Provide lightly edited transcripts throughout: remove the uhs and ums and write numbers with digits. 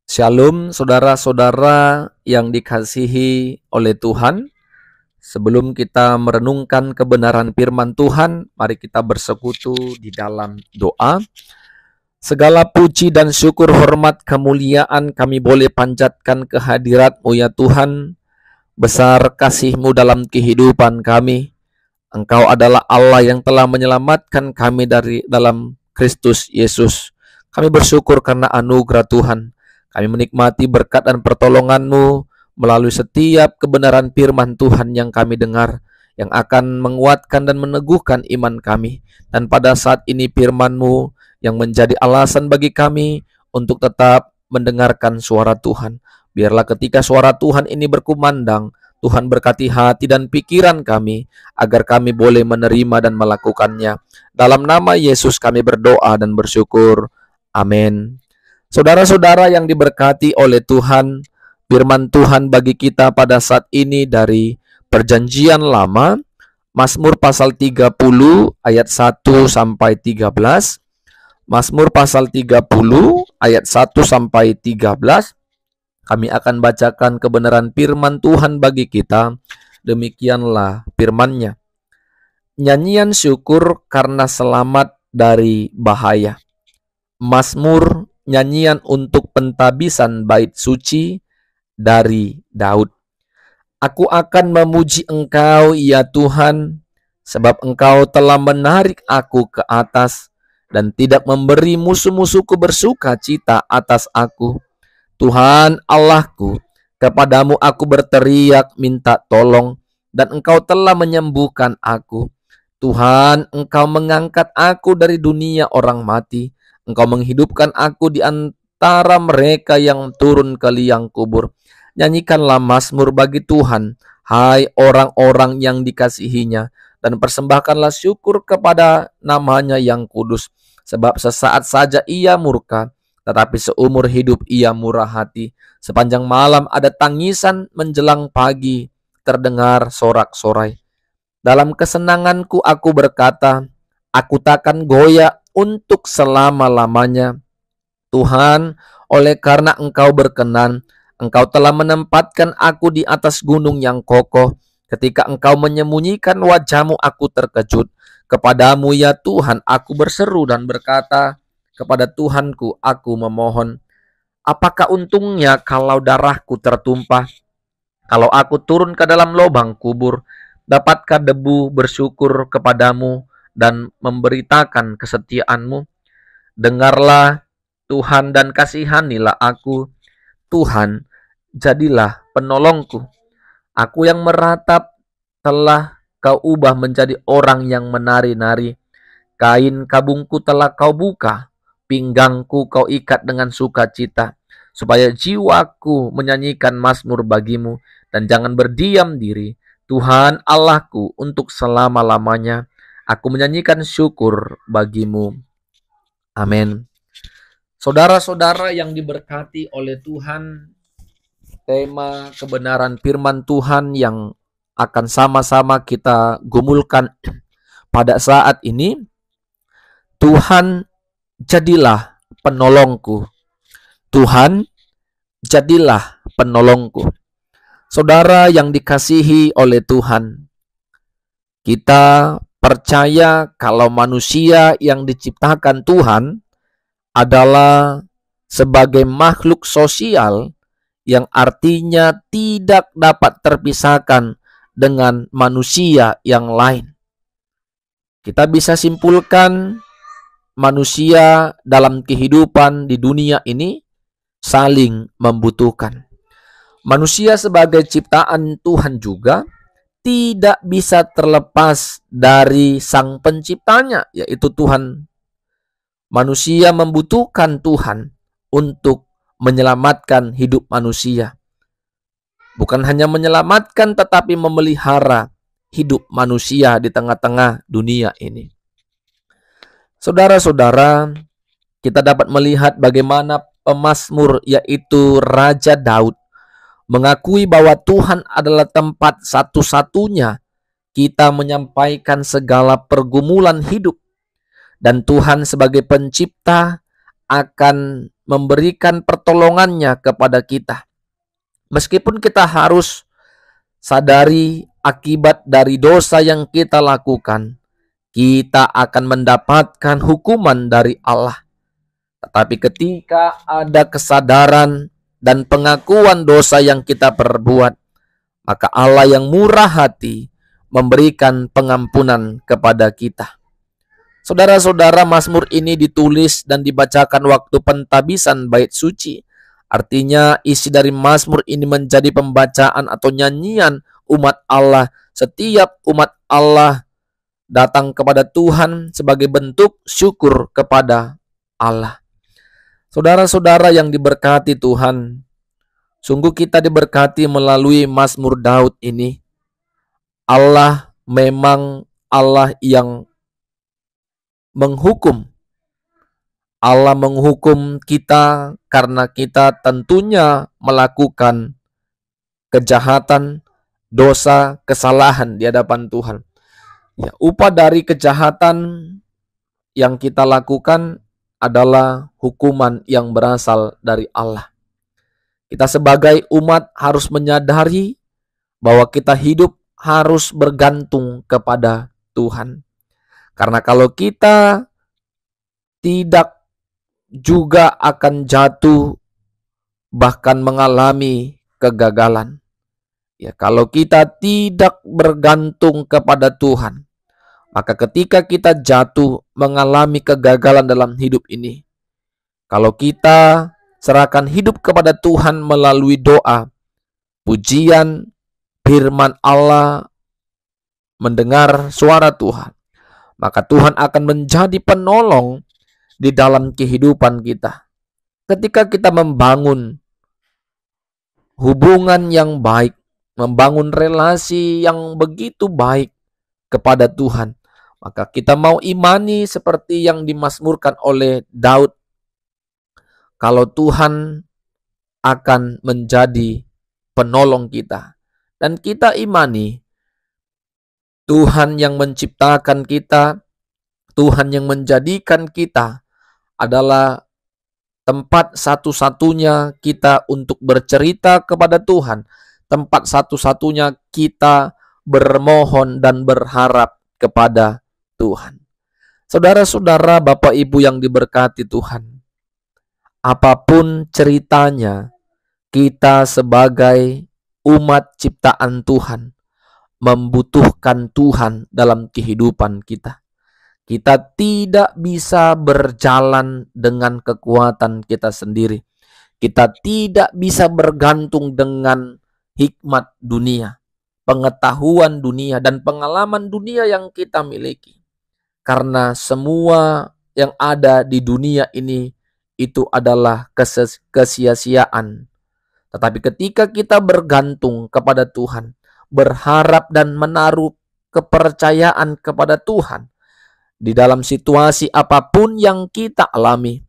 Shalom saudara-saudara yang dikasihi oleh Tuhan. Sebelum kita merenungkan kebenaran firman Tuhan, mari kita bersekutu di dalam doa. Segala puji dan syukur, hormat, kemuliaan kami boleh panjatkan kehadirat-Mu ya Tuhan. Besar kasih-Mu dalam kehidupan kami. Engkau adalah Allah yang telah menyelamatkan kami dari dalam Kristus Yesus. Kami bersyukur karena anugerah Tuhan. Kami menikmati berkat dan pertolongan-Mu melalui setiap kebenaran firman Tuhan yang kami dengar, yang akan menguatkan dan meneguhkan iman kami. Dan pada saat ini firman-Mu yang menjadi alasan bagi kami untuk tetap mendengarkan suara Tuhan. Biarlah ketika suara Tuhan ini berkumandang, Tuhan berkati hati dan pikiran kami, agar kami boleh menerima dan melakukannya. Dalam nama Yesus kami berdoa dan bersyukur. Amin. Saudara-saudara yang diberkati oleh Tuhan, firman Tuhan bagi kita pada saat ini dari Perjanjian Lama, Mazmur pasal 30 ayat 1 sampai 13. Mazmur pasal 30 ayat 1 sampai 13. Kami akan bacakan kebenaran firman Tuhan bagi kita. Demikianlah firman-Nya. Nyanyian syukur karena selamat dari bahaya. Mazmur, nyanyian untuk pentabisan bait suci dari Daud. Aku akan memuji Engkau ya Tuhan, sebab Engkau telah menarik aku ke atas dan tidak memberi musuh-musuhku bersuka cita atas aku. Tuhan Allahku, kepadamu aku berteriak minta tolong, dan Engkau telah menyembuhkan aku. Tuhan, Engkau mengangkat aku dari dunia orang mati. Engkau menghidupkan aku di antara mereka yang turun ke liang kubur. Nyanyikanlah mazmur bagi Tuhan, hai orang-orang yang dikasihinya, dan persembahkanlah syukur kepada namanya yang kudus. Sebab sesaat saja ia murka, tetapi seumur hidup ia murah hati. Sepanjang malam ada tangisan, menjelang pagi terdengar sorak-sorai. Dalam kesenanganku aku berkata, aku takkan goyah untuk selama-lamanya. Tuhan, oleh karena Engkau berkenan, Engkau telah menempatkan aku di atas gunung yang kokoh. Ketika Engkau menyembunyikan wajah-Mu, aku terkejut. Kepadamu ya Tuhan, aku berseru dan berkata, kepada Tuhanku aku memohon. Apakah untungnya kalau darahku tertumpah? Kalau aku turun ke dalam lubang kubur, dapatkah debu bersyukur kepadamu dan memberitakan kesetiaan-Mu? Dengarlah Tuhan dan kasihanilah aku. Tuhan, jadilah penolongku. Aku yang meratap telah Kau ubah menjadi orang yang menari-nari. Kain kabungku telah Kau buka, pinggangku Kau ikat dengan sukacita, supaya jiwaku menyanyikan mazmur bagi-Mu, dan jangan berdiam diri. Tuhan Allahku, untuk selama-lamanya aku menyanyikan syukur bagi-Mu. Amin. Saudara-saudara yang diberkati oleh Tuhan, tema kebenaran firman Tuhan yang akan sama-sama kita gumulkan pada saat ini, Tuhan jadilah penolongku. Tuhan jadilah penolongku. Saudara yang dikasihi oleh Tuhan, kita percaya kalau manusia yang diciptakan Tuhan adalah sebagai makhluk sosial yang artinya tidak dapat terpisahkan dengan manusia yang lain. Kita bisa simpulkan manusia dalam kehidupan di dunia ini saling membutuhkan. Manusia sebagai ciptaan Tuhan juga tidak bisa terlepas dari Sang Penciptanya, yaitu Tuhan. Manusia membutuhkan Tuhan untuk menyelamatkan hidup manusia. Bukan hanya menyelamatkan, tetapi memelihara hidup manusia di tengah-tengah dunia ini. Saudara-saudara, kita dapat melihat bagaimana pemazmur, yaitu Raja Daud, mengakui bahwa Tuhan adalah tempat satu-satunya kita menyampaikan segala pergumulan hidup. Dan Tuhan sebagai pencipta akan memberikan pertolongannya kepada kita. Meskipun kita harus sadari akibat dari dosa yang kita lakukan, kita akan mendapatkan hukuman dari Allah. Tetapi ketika ada kesadaran dan pengakuan dosa yang kita perbuat, maka Allah yang murah hati memberikan pengampunan kepada kita. Saudara-saudara, Mazmur ini ditulis dan dibacakan waktu pentabisan bait suci. Artinya isi dari Mazmur ini menjadi pembacaan atau nyanyian umat Allah. Setiap umat Allah datang kepada Tuhan sebagai bentuk syukur kepada Allah. Saudara-saudara yang diberkati Tuhan, sungguh kita diberkati melalui Mazmur Daud ini. Allah memang Allah yang menghukum. Allah menghukum kita karena kita tentunya melakukan kejahatan, dosa, kesalahan di hadapan Tuhan. Ya, upah dari kejahatan yang kita lakukan adalah hukuman yang berasal dari Allah. Kita sebagai umat harus menyadari bahwa kita hidup harus bergantung kepada Tuhan. Karena kalau kita tidak juga akan jatuh, bahkan mengalami kegagalan. Ya, kalau kita tidak bergantung kepada Tuhan, maka ketika kita jatuh mengalami kegagalan dalam hidup ini, kalau kita serahkan hidup kepada Tuhan melalui doa, pujian, firman Allah, mendengar suara Tuhan, maka Tuhan akan menjadi penolong di dalam kehidupan kita. Ketika kita membangun hubungan yang baik, membangun relasi yang begitu baik kepada Tuhan, maka kita mau imani seperti yang dimazmurkan oleh Daud. Kalau Tuhan akan menjadi penolong kita. Dan kita imani Tuhan yang menciptakan kita, Tuhan yang menjadikan kita adalah tempat satu-satunya kita untuk bercerita kepada Tuhan. Tempat satu-satunya kita bermohon dan berharap kepada Tuhan. Saudara-saudara, Bapak Ibu yang diberkati Tuhan, apapun ceritanya, kita sebagai umat ciptaan Tuhan membutuhkan Tuhan dalam kehidupan kita. Kita tidak bisa berjalan dengan kekuatan kita sendiri. Kita tidak bisa bergantung dengan hikmat dunia, pengetahuan dunia, dan pengalaman dunia yang kita miliki. Karena semua yang ada di dunia ini itu adalah kesia-siaan. Tetapi ketika kita bergantung kepada Tuhan, berharap dan menaruh kepercayaan kepada Tuhan, di dalam situasi apapun yang kita alami,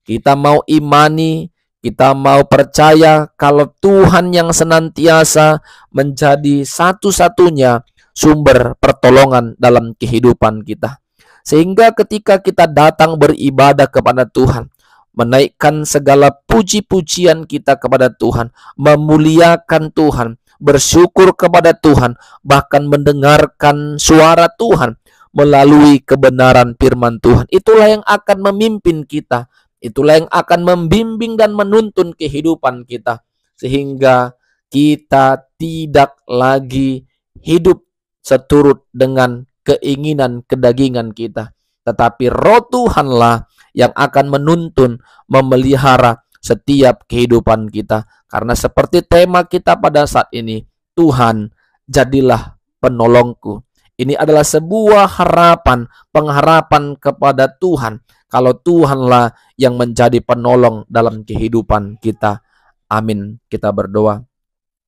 kita mau imani, kita mau percaya kalau Tuhan yang senantiasa menjadi satu-satunya sumber pertolongan dalam kehidupan kita. Sehingga ketika kita datang beribadah kepada Tuhan, menaikkan segala puji-pujian kita kepada Tuhan, memuliakan Tuhan, bersyukur kepada Tuhan, bahkan mendengarkan suara Tuhan melalui kebenaran firman Tuhan. Itulah yang akan memimpin kita, itulah yang akan membimbing dan menuntun kehidupan kita, sehingga kita tidak lagi hidup seturut dengan keinginan kedagingan kita, tetapi Roh Tuhanlah yang akan menuntun, memelihara setiap kehidupan kita. Karena seperti tema kita pada saat ini, Tuhan jadilah penolongku. Ini adalah sebuah harapan, pengharapan kepada Tuhan. Kalau Tuhanlah yang menjadi penolong dalam kehidupan kita. Amin. Kita berdoa.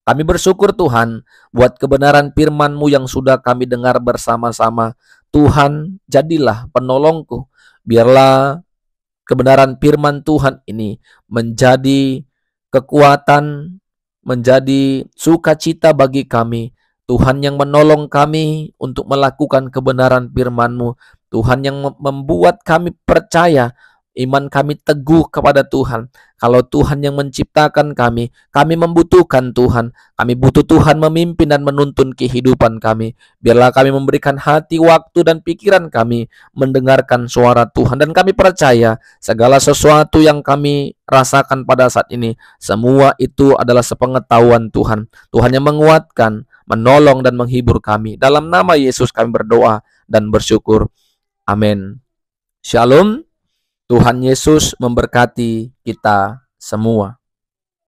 Kami bersyukur Tuhan buat kebenaran firman-Mu yang sudah kami dengar bersama-sama. Tuhan, jadilah penolongku. Biarlah kebenaran firman Tuhan ini menjadi kekuatan, menjadi sukacita bagi kami. Tuhan yang menolong kami untuk melakukan kebenaran firman-Mu. Tuhan yang membuat kami percaya Iman kami teguh kepada Tuhan. Kalau Tuhan yang menciptakan kami membutuhkan Tuhan. Kami butuh Tuhan memimpin dan menuntun kehidupan kami. Biarlah kami memberikan hati, waktu, dan pikiran kami mendengarkan suara Tuhan. Dan kami percaya segala sesuatu yang kami rasakan pada saat ini, semua itu adalah sepengetahuan Tuhan. Tuhan yang menguatkan, menolong, dan menghibur kami. Dalam nama Yesus kami berdoa dan bersyukur. Amin. Shalom. Tuhan Yesus memberkati kita semua.